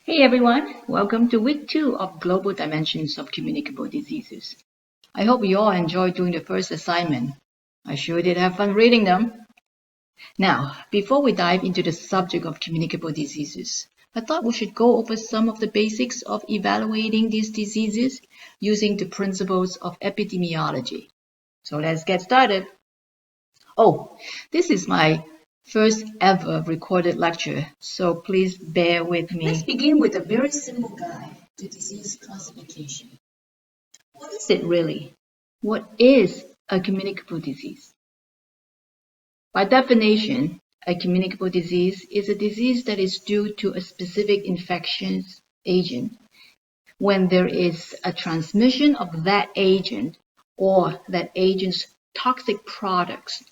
Hey everyone, welcome to week 2 of Global Dimensions of Communicable Diseases. I hope you all enjoyed doing the first assignment. I sure did have fun reading them. Now, before we dive into the subject of communicable diseases, I thought we should go over some of the basics of evaluating these diseases using the principles of epidemiology. So let's get started. Oh, this is my first ever recorded lecture, so please bear with me. Let's begin with a very simple guide to disease classification. What is it really? What is a communicable disease? By definition, a communicable disease is a disease that is due to a specific infectious agent when there is a transmission of that agent or that agent's toxic products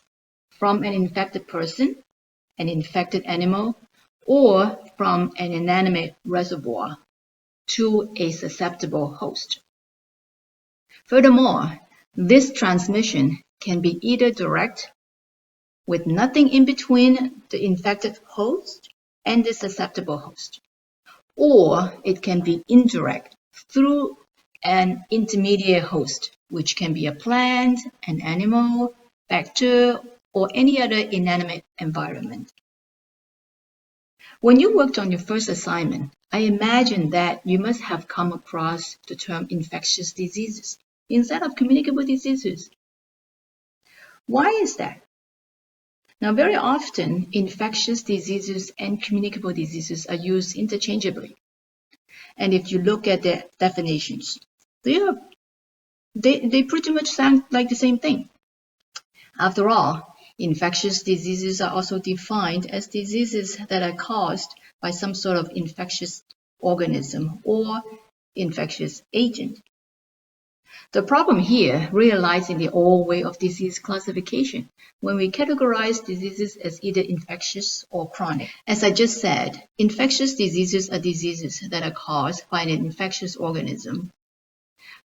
from an infected person, an infected animal, or from an inanimate reservoir to a susceptible host. Furthermore, this transmission can be either direct, with nothing in between the infected host and the susceptible host, or it can be indirect through an intermediate host, which can be a plant, an animal, bacteria, or any other inanimate environment. When you worked on your first assignment, I imagine that you must have come across the term infectious diseases instead of communicable diseases. Why is that? Now, very often, infectious diseases and communicable diseases are used interchangeably. And if you look at their definitions, they pretty much sound like the same thing. After all, infectious diseases are also defined as diseases that are caused by some sort of infectious organism or infectious agent. The problem here really lies in the old way of disease classification, when we categorize diseases as either infectious or chronic. As I just said, infectious diseases are diseases that are caused by an infectious organism.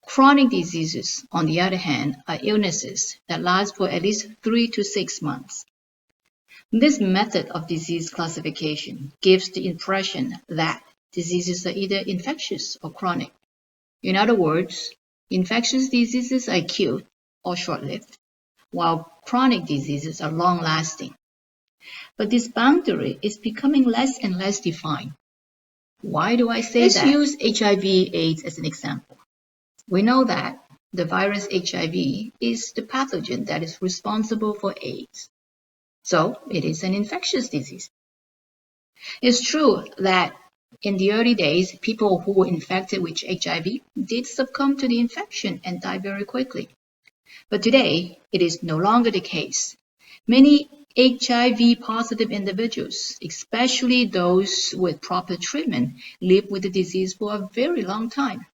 Chronic diseases, on the other hand, are illnesses that last for at least 3 to 6 months. This method of disease classification gives the impression that diseases are either infectious or chronic. In other words, infectious diseases are acute or short-lived, while chronic diseases are long-lasting. But this boundary is becoming less and less defined. Why do I say that? Let's use HIV/AIDS as an example. We know that the virus HIV is the pathogen that is responsible for AIDS. So it is an infectious disease. It's true that in the early days, people who were infected with HIV did succumb to the infection and die very quickly. But today, it is no longer the case. Many HIV-positive individuals, especially those with proper treatment, live with the disease for a very long time.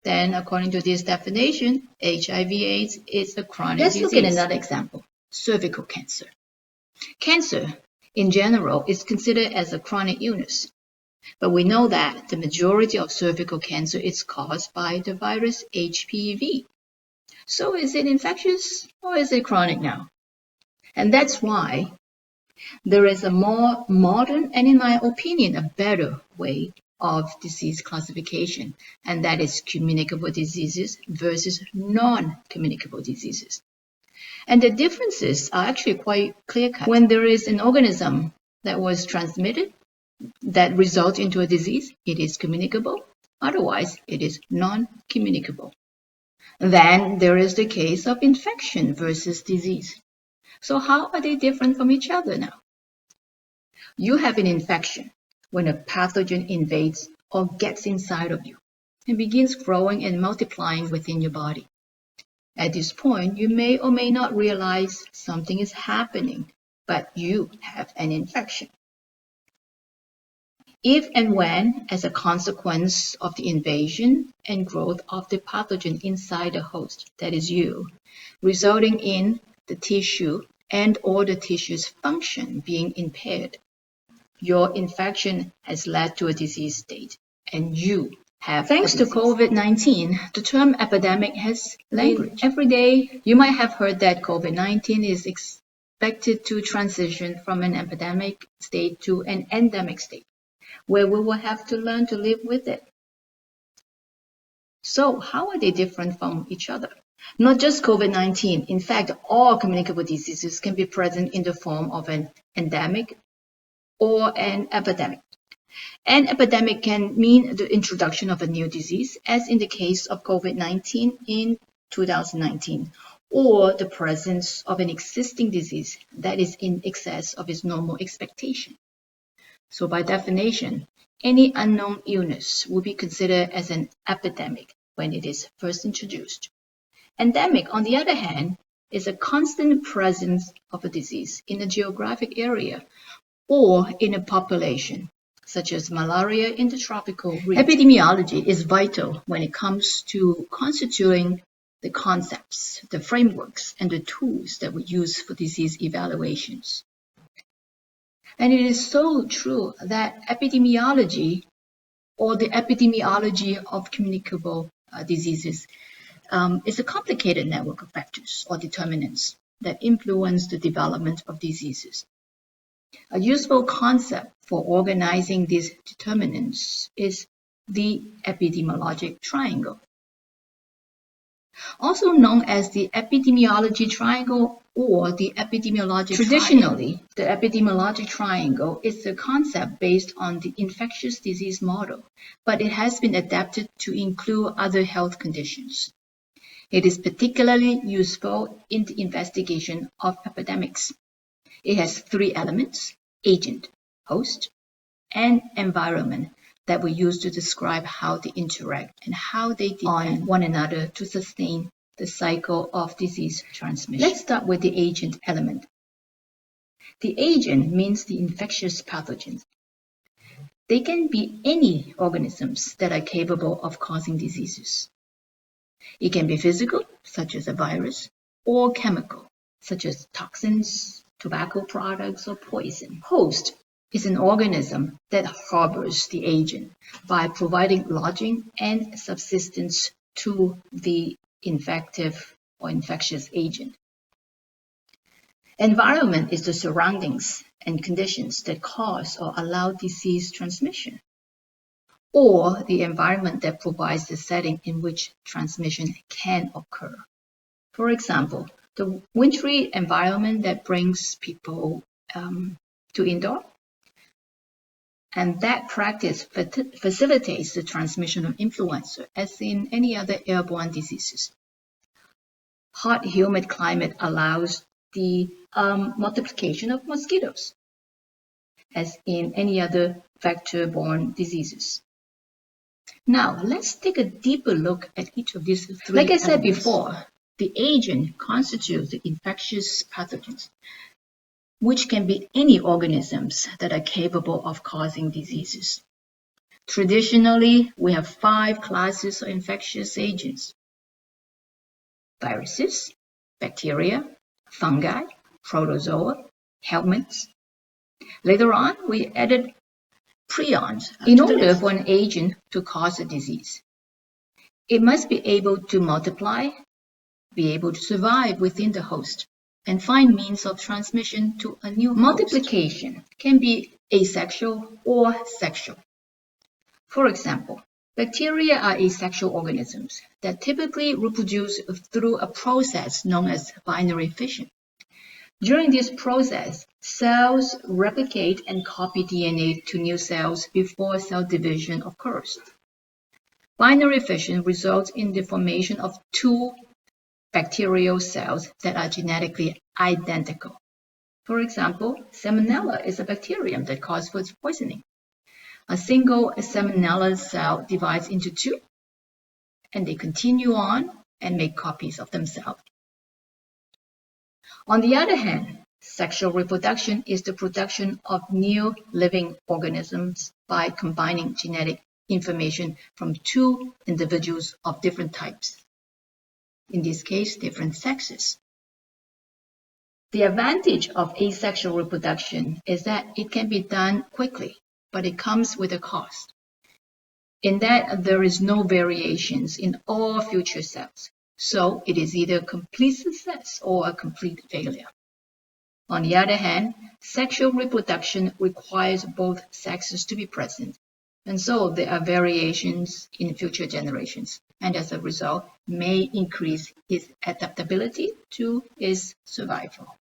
Then, according to this definition, HIV/AIDS is a chronic disease. Let's look at another example, cervical cancer. Cancer, in general, is considered as a chronic illness. But we know that the majority of cervical cancer is caused by the virus HPV. So is it infectious or is it chronic now? And that's why there is a more modern and, in my opinion, a better way of disease classification, and that is communicable diseases versus non-communicable diseases. And the differences are actually quite clear-cut. When there is an organism that was transmitted that results into a disease, it is communicable. Otherwise, it is non-communicable. Then there is the case of infection versus disease. So how are they different from each other now? You have an infection when a pathogen invades or gets inside of you and begins growing and multiplying within your body. At this point, you may or may not realize something is happening, but you have an infection. If and when, as a consequence of the invasion and growth of the pathogen inside the host, that is you, resulting in the tissue and or the tissue's function being impaired, your infection has led to a disease state, and you have Thanks to COVID-19, the term epidemic has language. Every day, you might have heard that COVID-19 is expected to transition from an epidemic state to an endemic state. where we will have to learn to live with it. So how are they different from each other? Not just COVID-19. In fact, all communicable diseases can be present in the form of an endemic or an epidemic. An epidemic can mean the introduction of a new disease, as in the case of COVID-19 in 2019, or the presence of an existing disease that is in excess of its normal expectation. So by definition, any unknown illness will be considered as an epidemic when it is first introduced. Endemic, on the other hand, is a constant presence of a disease in a geographic area or in a population, such as malaria in the tropical region. Epidemiology is vital when it comes to constituting the concepts, the frameworks, and the tools that we use for disease evaluations. And it is so true that epidemiology, or the epidemiology of communicable diseases, is a complicated network of factors or determinants that influence the development of diseases. A useful concept for organizing these determinants is the epidemiologic triangle. Also known as the epidemiology triangle or the epidemiologic Traditionally, the epidemiologic triangle is a concept based on the infectious disease model, but it has been adapted to include other health conditions. It is particularly useful in the investigation of epidemics. It has three elements: agent, host, and environment that we use to describe how they interact and how they depend on one another to sustain the cycle of disease transmission. Let's start with the agent element. The agent means the infectious pathogens. They can be any organisms that are capable of causing diseases. It can be physical, such as a virus, or chemical, such as toxins, tobacco products, or poison. Host is an organism that harbors the agent by providing lodging and subsistence to the infective or infectious agent. Environment is the surroundings and conditions that cause or allow disease transmission, or the environment that provides the setting in which transmission can occur. For example, the wintry environment that brings people to indoor, and that practice facilitates the transmission of influenza, as in any other airborne diseases. Hot, humid climate allows the multiplication of mosquitoes, as in any other vector-borne diseases. Now, let's take a deeper look at each of these three elements. Like I said before, the agent constitutes the infectious pathogens, which can be any organisms that are capable of causing diseases. Traditionally, we have 5 classes of infectious agents: viruses, bacteria, fungi, protozoa, helminths. Later on, we added prions in order for an agent to cause a disease. It must be able to multiply, be able to survive within the host, and find means of transmission to a new Multiplication host can be asexual or sexual. For example, bacteria are asexual organisms that typically reproduce through a process known as binary fission. During this process, cells replicate and copy DNA to new cells before cell division occurs. Binary fission results in the formation of 2 bacterial cells that are genetically identical. For example, Salmonella is a bacterium that causes food poisoning. A single Salmonella cell divides into 2, and they continue on and make copies of themselves. On the other hand, sexual reproduction is the production of new living organisms by combining genetic information from 2 individuals of different types. In this case, different sexes. The advantage of asexual reproduction is that it can be done quickly, but it comes with a cost, in that there is no variations in all future cells, so it is either a complete success or a complete failure. On the other hand, sexual reproduction requires both sexes to be present, and so there are variations in future generations, and as a result, may increase its adaptability to its survival.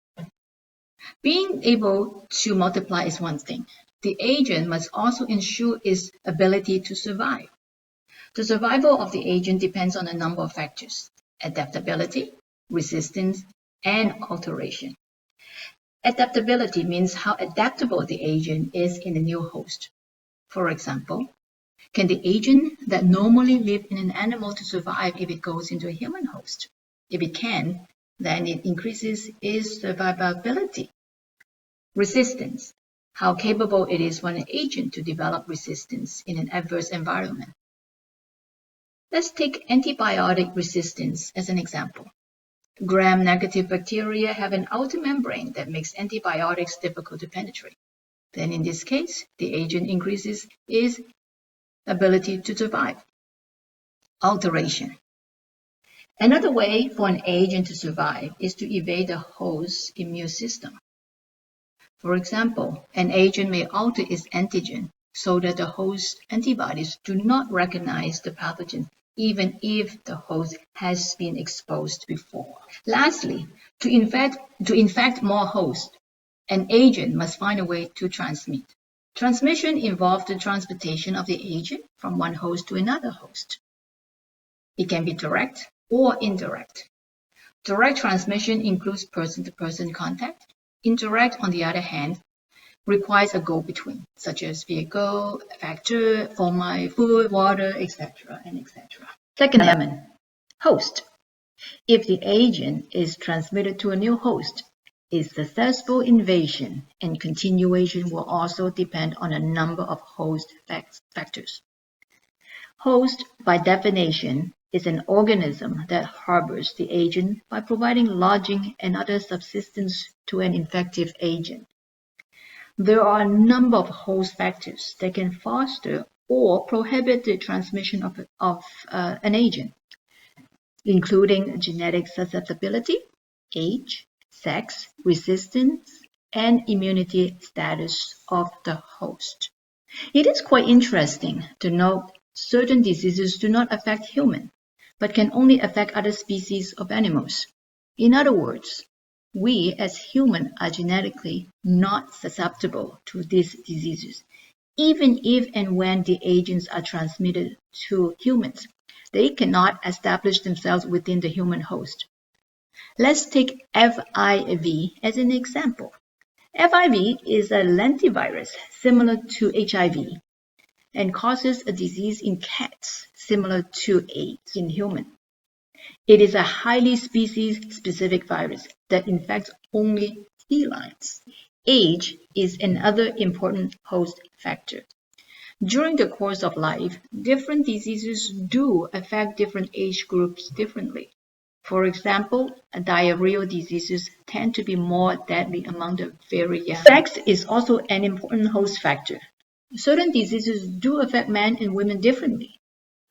Being able to multiply is one thing. The agent must also ensure its ability to survive. The survival of the agent depends on a number of factors: adaptability, resistance, and alteration. Adaptability means how adaptable the agent is in a new host. For example, can the agent that normally live in an animal to survive if it goes into a human host? If it can, then it increases its survivability. Resistance, how capable it is for an agent to develop resistance in an adverse environment. Let's take antibiotic resistance as an example. Gram-negative bacteria have an outer membrane that makes antibiotics difficult to penetrate. Then in this case, the agent increases its ability to survive. Alteration. Another way for an agent to survive is to evade the host's immune system. For example, an agent may alter its antigen so that the host's antibodies do not recognize the pathogen even if the host has been exposed before. Lastly, to infect more hosts, an agent must find a way to transmit. Transmission involves the transportation of the agent from one host to another host. It can be direct or indirect. Direct transmission includes person-to-person contact. Indirect, on the other hand, requires a go-between, such as vehicle, factor, for my food, water, etc., and etc. Second element, host. If the agent is transmitted to a new host, its successful invasion and continuation will also depend on a number of host factors. Host, by definition, is an organism that harbors the agent by providing lodging and other subsistence to an infective agent. There are a number of host factors that can foster or prohibit the transmission of an agent, including genetic susceptibility, age, sex, resistance, and immunity status of the host. It is quite interesting to note certain diseases do not affect humans, but can only affect other species of animals. In other words, we as humans are genetically not susceptible to these diseases. Even if and when the agents are transmitted to humans, they cannot establish themselves within the human host. Let's take FIV as an example. FIV is a lentivirus similar to HIV and causes a disease in cats similar to AIDS in humans. It is a highly species-specific virus that infects only felines. Age is another important host factor. During the course of life, different diseases do affect different age groups differently. For example, diarrheal diseases tend to be more deadly among the very young. Sex is also an important host factor. Certain diseases do affect men and women differently.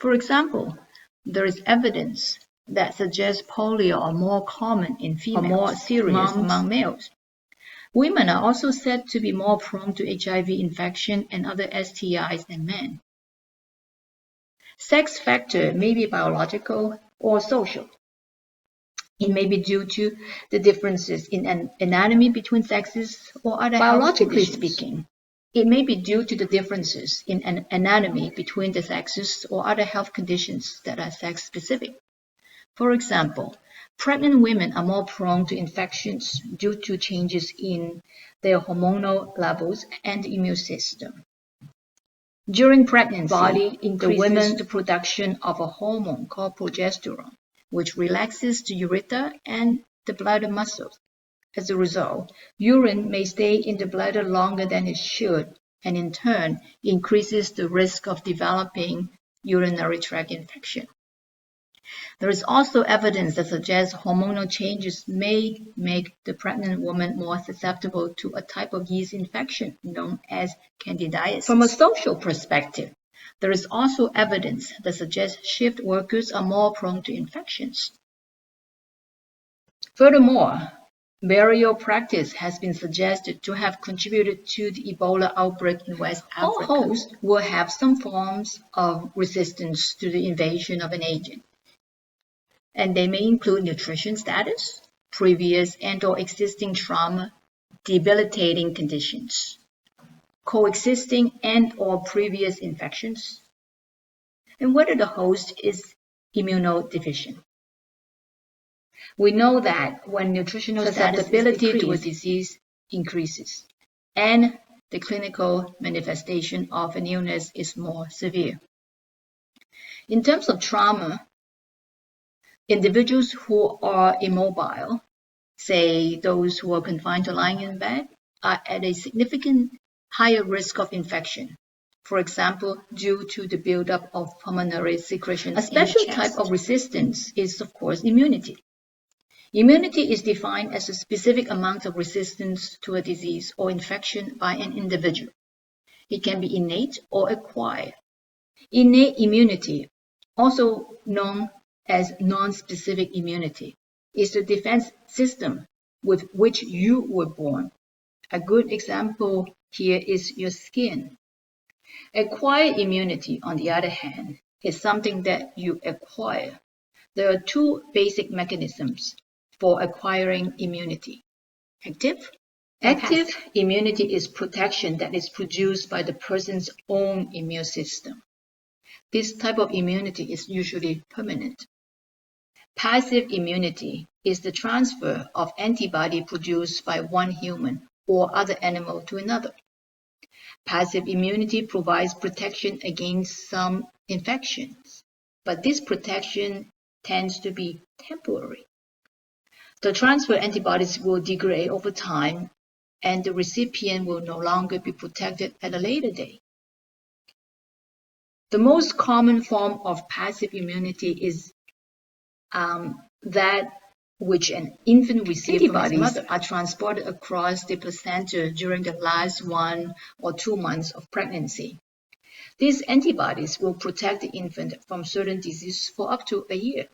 For example, there is evidence that suggests polio are more common in females or more serious among males. Women are also said to be more prone to HIV infection and other STIs than men. Sex factor may be biological or social. It may be due to the differences in anatomy between sexes or other biologically speaking. It may be due to the differences in anatomy between the sexes or other health conditions that are sex-specific. For example, pregnant women are more prone to infections due to changes in their hormonal levels and the immune system. During pregnancy, the body increases the production of a hormone called progesterone, which relaxes the urethra and the bladder muscles. As a result, urine may stay in the bladder longer than it should, and in turn increases the risk of developing urinary tract infection. There is also evidence that suggests hormonal changes may make the pregnant woman more susceptible to a type of yeast infection known as candidiasis. From a social perspective, there is also evidence that suggests shift workers are more prone to infections. Furthermore, burial practice has been suggested to have contributed to the Ebola outbreak in West Africa. All hosts will have some forms of resistance to the invasion of an agent, and they may include nutrition status, previous and/or existing trauma, debilitating conditions, coexisting and/or previous infections, and whether the host is immunodeficient. We know that when nutritional susceptibility to a disease increases and the clinical manifestation of an illness is more severe. In terms of trauma, individuals who are immobile, say those who are confined to lying in bed, are at a significant higher risk of infection. For example, due to the buildup of pulmonary secretions. A special type of resistance is, of course, immunity. Immunity is defined as a specific amount of resistance to a disease or infection by an individual. It can be innate or acquired. Innate immunity, also known as non-specific immunity, is the defense system with which you were born. A good example here is your skin. Acquired immunity, on the other hand, is something that you acquire. There are two basic mechanisms for acquiring immunity. Active immunity is protection that is produced by the person's own immune system. This type of immunity is usually permanent. Passive immunity is the transfer of antibody produced by one human or other animal to another. Passive immunity provides protection against some infections, but this protection tends to be temporary. The transferred antibodies will degrade over time, and the recipient will no longer be protected at a later date. The most common form of passive immunity is that which an infant receives from his mother are transported across the placenta during the last 1 or 2 months of pregnancy. These antibodies will protect the infant from certain diseases for up to a year.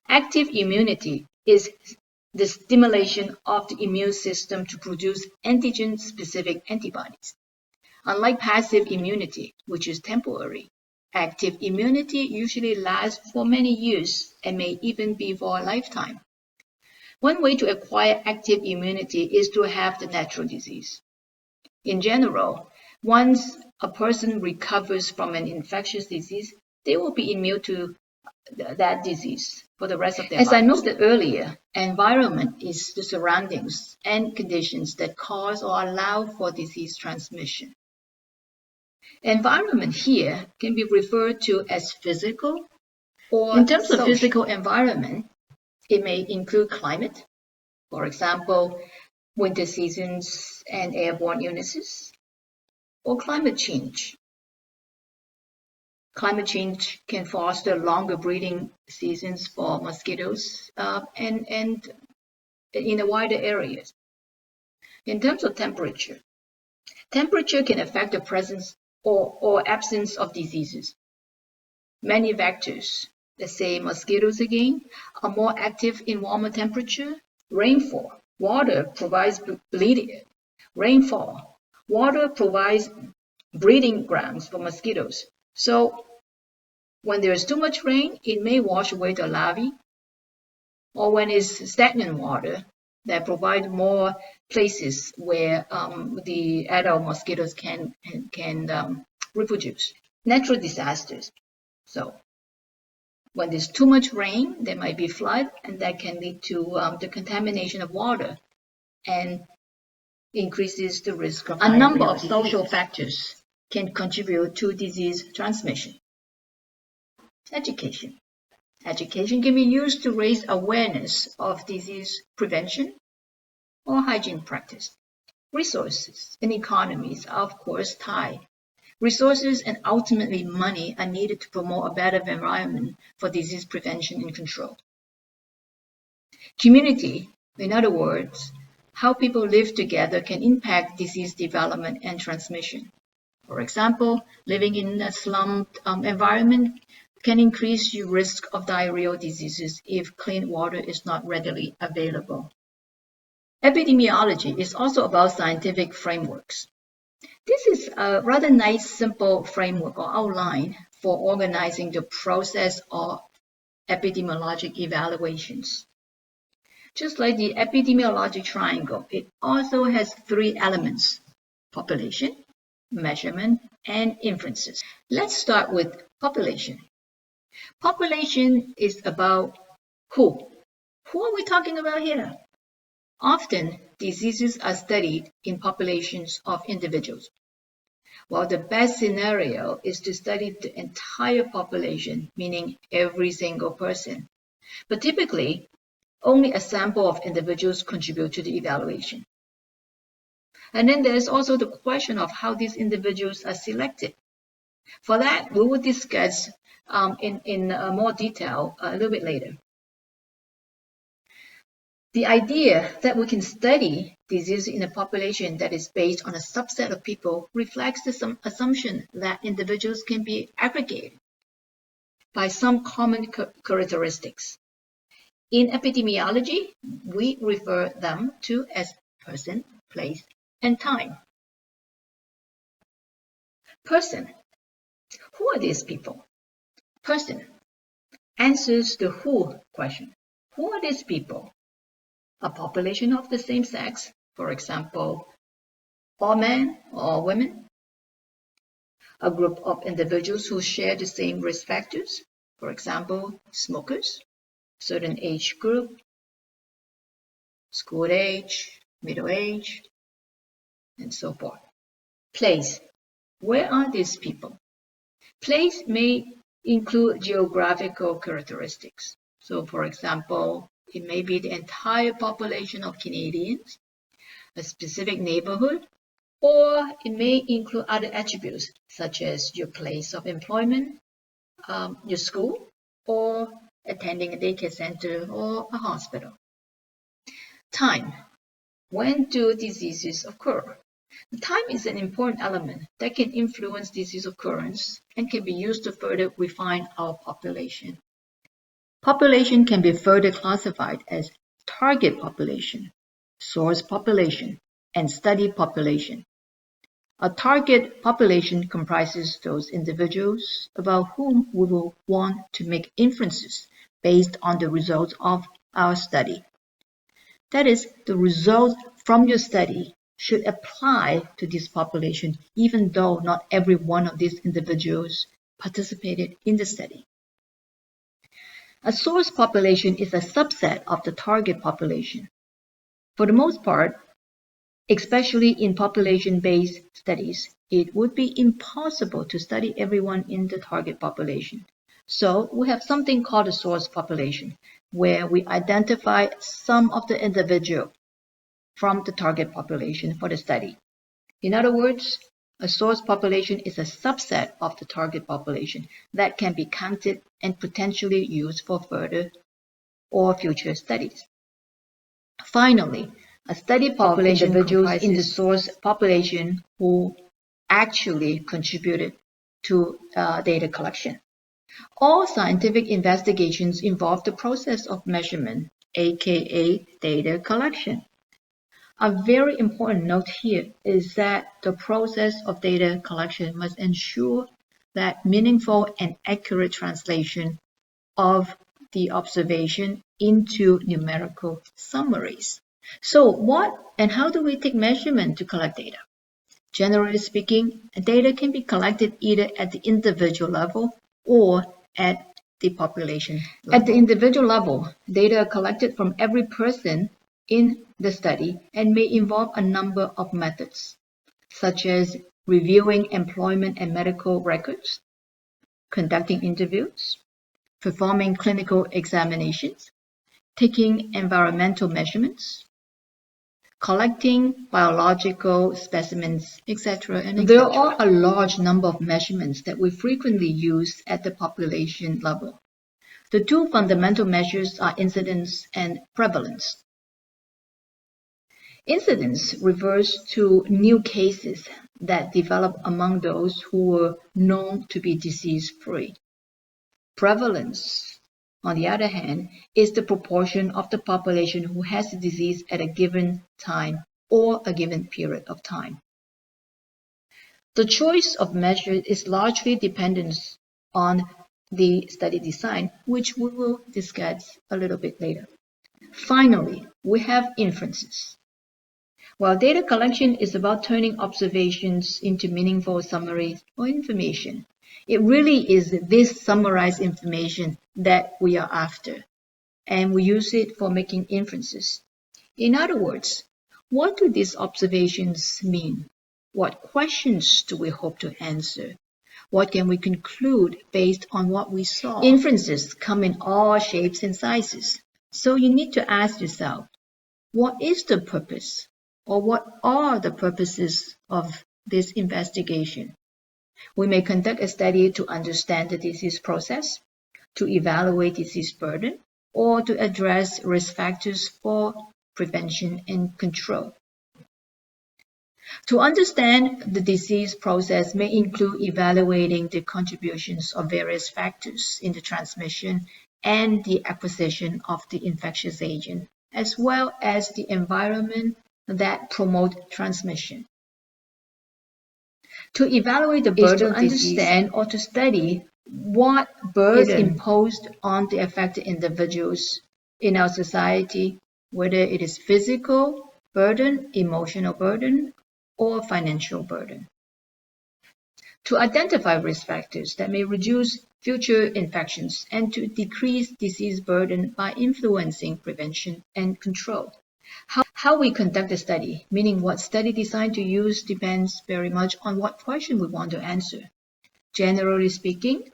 Active immunity is the stimulation of the immune system to produce antigen-specific antibodies. Unlike passive immunity, which is temporary, active immunity usually lasts for many years and may even be for a lifetime. One way to acquire active immunity is to have the natural disease. In general, once a person recovers from an infectious disease, they will be immune to that disease for the rest of their lives. As I noted earlier, environment is the surroundings and conditions that cause or allow for disease transmission. Environment here can be referred to as physical or in terms of physical environment, it may include climate, for example, winter seasons and airborne illnesses, or climate change. Climate change can foster longer breeding seasons for mosquitoes and in a wider areas. In terms of temperature, temperature can affect the presence or absence of diseases. Many vectors, let's say mosquitoes again, are more active in warmer temperature. Rainfall, water provides rainfall, water provides breeding grounds for mosquitoes. So when there is too much rain, it may wash away the larvae, or when it's stagnant water, that provide more places where the adult mosquitoes can reproduce. Natural disasters. So when there's too much rain, there might be flood, and that can lead to the contamination of water and increases the risk of a number of social factors can contribute to disease transmission. Education. Education can be used to raise awareness of disease prevention or hygiene practice. Resources and economies are, of course, tied. Resources and ultimately money are needed to promote a better environment for disease prevention and control. Community, in other words, how people live together can impact disease development and transmission. For example, living in a slum environment can increase your risk of diarrheal diseases if clean water is not readily available. Epidemiology is also about scientific frameworks. This is a rather nice, simple framework or outline for organizing the process of epidemiologic evaluations. Just like the epidemiologic triangle, it also has three elements: population, measurement, and inferences. Let's start with population. Population is about who. Who are we talking about here? Often, diseases are studied in populations of individuals. While the best scenario is to study the entire population, meaning every single person. But typically, only a sample of individuals contribute to the evaluation. And then there's also the question of how these individuals are selected. For that, we will discuss in more detail a little bit later. The idea that we can study disease in a population that is based on a subset of people reflects the assumption that individuals can be aggregated by some common characteristics. In epidemiology, we refer them to as person, place, and time. Person. Who are these people? Person answers the who question. Who are these people? A population of the same sex, for example, all men or women. A group of individuals who share the same risk factors, for example, smokers, certain age group, school age, middle age, and so forth. Place. Where are these people? Place may include geographical characteristics. So, for example, it may be the entire population of Canadians, a specific neighborhood, or it may include other attributes such as your place of employment, your school, or attending a daycare center or a hospital. Time. When do diseases occur? Time is an important element that can influence disease occurrence and can be used to further refine our population. Population can be further classified as target population, source population, and study population. A target population comprises those individuals about whom we will want to make inferences based on the results of our study. That is, the results from your study should apply to this population, even though not every one of these individuals participated in the study. A source population is a subset of the target population. For the most part, especially in population-based studies, it would be impossible to study everyone in the target population. So we have something called a source population, where we identify some of the individual from the target population for the study. In other words, a source population is a subset of the target population that can be counted and potentially used for further or future studies. Finally, a study population individuals in the source population who actually contributed to data collection. All scientific investigations involve the process of measurement, aka data collection. A very important note here is that the process of data collection must ensure that meaningful and accurate translation of the observation into numerical summaries. So what and how do we take measurement to collect data? Generally speaking, data can be collected either at the individual level or at the population level. At the individual level, data are collected from every person in the study and may involve a number of methods, such as reviewing employment and medical records, conducting interviews, performing clinical examinations, taking environmental measurements, collecting biological specimens, etc. There are a large number of measurements that we frequently use at the population level. The two fundamental measures are incidence and prevalence. Incidence refers to new cases that develop among those who were known to be disease-free. Prevalence on the other hand, is the proportion of the population who has the disease at a given time or a given period of time. The choice of measure is largely dependent on the study design, which we will discuss a little bit later. Finally, we have inferences. While data collection is about turning observations into meaningful summaries or information, it really is this summarized information that we are after, and we use it for making inferences. In other words, what do these observations mean? What questions do we hope to answer? What can we conclude based on what we saw? Inferences come in all shapes and sizes, so you need to ask yourself, what is the purpose? Or what are the purposes of this investigation? We may conduct a study to understand the disease process, to evaluate disease burden, or to address risk factors for prevention and control. To understand the disease process may include evaluating the contributions of various factors in the transmission and the acquisition of the infectious agent, as well as the environment that promote transmission. To evaluate the burden of disease, understand or to study what burden is imposed on the affected individuals in our society, whether it is physical burden, emotional burden, or financial burden. To identify risk factors that may reduce future infections and to decrease disease burden by influencing prevention and control. How we conduct the study, meaning what study design to use, depends very much on what question we want to answer. Generally speaking,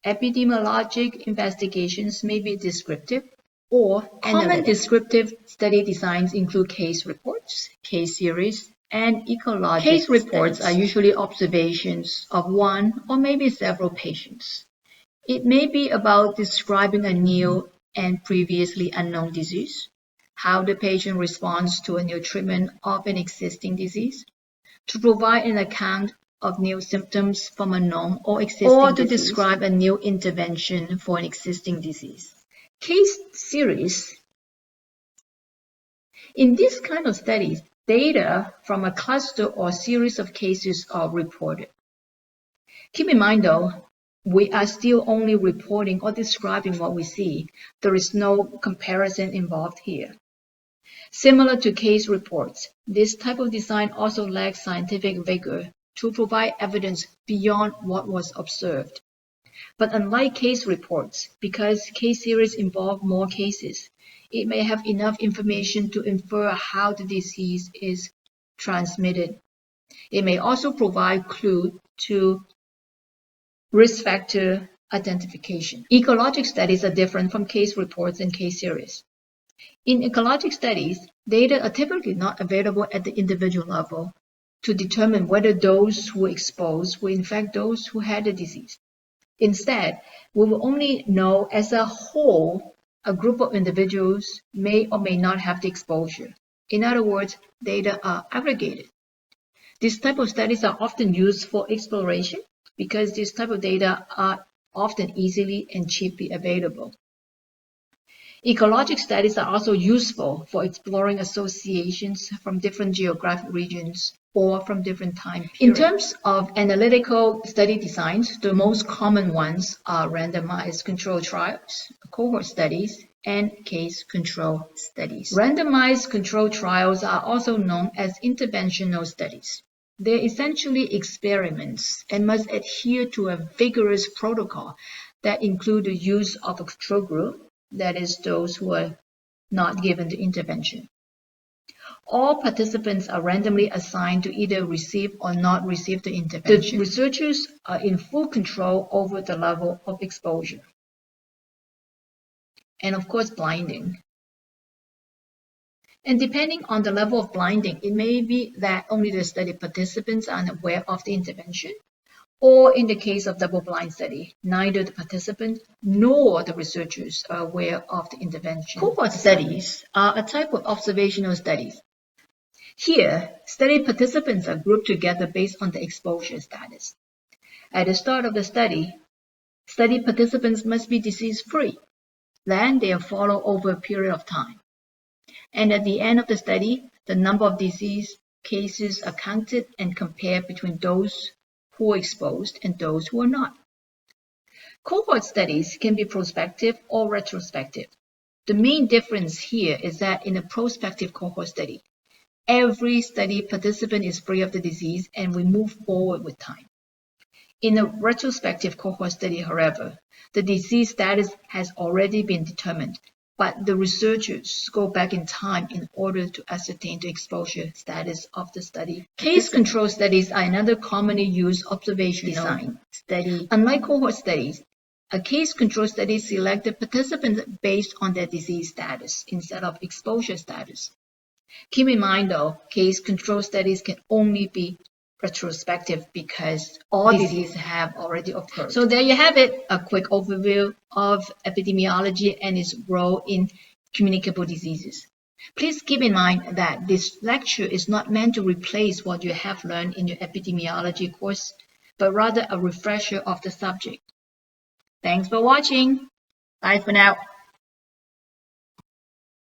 epidemiologic investigations may be descriptive or analytic. Common descriptive study designs include case reports, case series, and ecologic case reports studies. Are usually observations of one or maybe several patients. It may be about describing a new and previously unknown disease, how the patient responds to a new treatment of an existing disease, to provide an account of new symptoms from a known or existing disease, or to describe a new intervention for an existing disease. Case series. In this kind of studies, data from a cluster or series of cases are reported. Keep in mind though, we are still only reporting or describing what we see. There is no comparison involved here. Similar to case reports, this type of design also lacks scientific vigor to provide evidence beyond what was observed. But unlike case reports, because case series involve more cases, it may have enough information to infer how the disease is transmitted. It may also provide clues to risk factor identification. Ecologic studies are different from case reports and case series. In ecologic studies, data are typically not available at the individual level to determine whether those who were exposed were in fact those who had the disease. Instead, we will only know as a whole a group of individuals may or may not have the exposure. In other words, data are aggregated. This type of studies are often used for exploration because this type of data are often easily and cheaply available. Ecologic studies are also useful for exploring associations from different geographic regions or from different time periods. In terms of analytical study designs, the most common ones are randomized control trials, cohort studies, and case control studies. Randomized control trials are also known as interventional studies. They're essentially experiments and must adhere to a vigorous protocol that include the use of a control group, that is, those who are not given the intervention. All participants are randomly assigned to either receive or not receive the intervention. The researchers are in full control over the level of exposure. And of course, blinding. And depending on the level of blinding, it may be that only the study participants are unaware of the intervention, or in the case of double-blind study, neither the participant nor the researchers are aware of the intervention. Cohort studies are a type of observational studies. Here, study participants are grouped together based on the exposure status. At the start of the study participants must be disease-free. Then they are followed over a period of time. And at the end of the study, the number of disease cases are counted and compared between those who were exposed and those who are not. Cohort studies can be prospective or retrospective. The main difference here is that in a prospective cohort study, every study participant is free of the disease and we move forward with time. In a retrospective cohort study, however, the disease status has already been determined, but the researchers go back in time in order to ascertain the exposure status of the study. Case control studies are another commonly used observation design study. Unlike cohort studies, a case control study selected participants based on their disease status instead of exposure status. Keep in mind though, case control studies can only be retrospective because all diseases have already occurred. So there you have it, a quick overview of epidemiology and its role in communicable diseases. Please keep in mind that this lecture is not meant to replace what you have learned in your epidemiology course, but rather a refresher of the subject. Thanks for watching. Bye for now.